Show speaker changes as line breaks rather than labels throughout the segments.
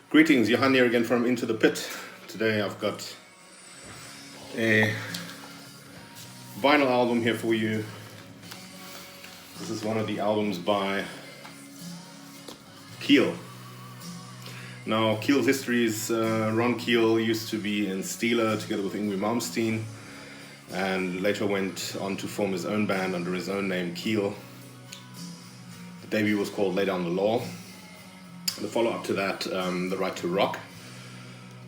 Greetings, Johan here again from Into the Pit. Today I've got a vinyl album here for you. This is one of the albums by KEEL. Now, KEEL's history is Ron KEEL used to be in Steeler together with Yngwie Malmsteen, and later went on to form his own band under his own name, KEEL. The debut was called Lay Down the Law. The follow-up to that, The Right to Rock,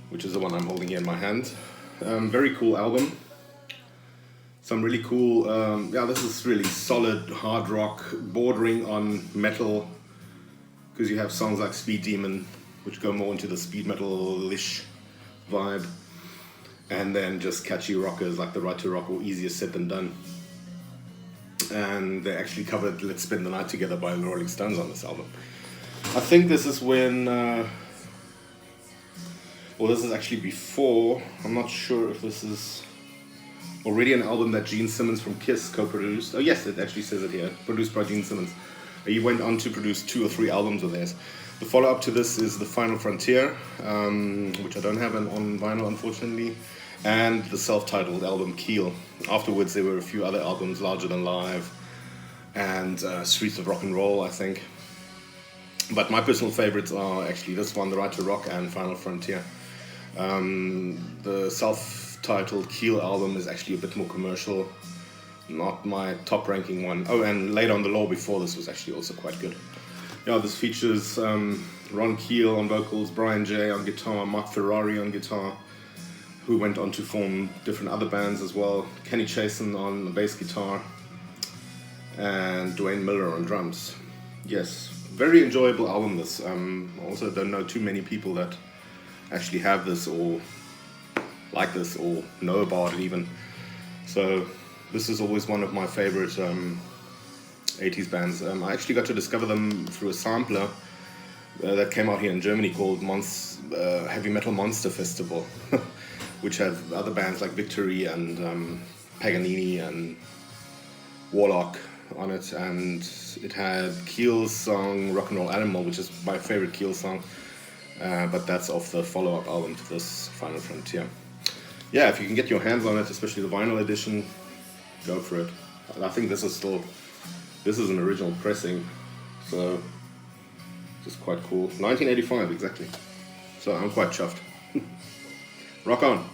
which is the one I'm holding here in my hand. Very cool album. Some really cool, this is really solid hard rock, bordering on metal, because you have songs like Speed Demon, which go more into the speed metal-ish vibe, and then just catchy rockers like The Right to Rock or Easier Said Than Done. And they actually covered Let's Spend the Night Together by the Rolling Stones on this album. I think this is when, this is actually before, I'm not sure if this is already an album that Gene Simmons from Kiss co-produced. Oh yes, it actually says it here, produced by Gene Simmons. He went on to produce 2 or 3 albums of theirs. The follow-up to this is The Final Frontier, which I don't have on vinyl unfortunately, and the self-titled album KEEL. Afterwards there were a few other albums, Larger Than Live and Streets of Rock and Roll, I think. But my personal favorites are actually this one, The Right to Rock and Final Frontier. The self-titled KEEL album is actually a bit more commercial, not my top-ranking one. Oh, and Lay Down the Law before this was actually also quite good. Yeah, this features Ron KEEL on vocals, Brian J on guitar, Mark Ferrari on guitar, who went on to form different other bands as well, Kenny Chasen on the bass guitar, and Dwayne Miller on drums. Yes. Very enjoyable album this. Also don't know too many people that actually have this or like this or know about it even. So this is always one of my favorite 80s bands. I actually got to discover them through a sampler that came out here in Germany called Heavy Metal Monster Festival, which had other bands like Victory and Paganini and Warlock on it, and it had KEEL's song Rock and Roll Animal, which is my favorite KEEL song, but that's off the follow-up album to this, Final Frontier. Yeah, if you can get your hands on it, especially the vinyl edition, go for it. I think this is an original pressing, so just quite cool. 1985 exactly, so I'm quite chuffed. Rock on.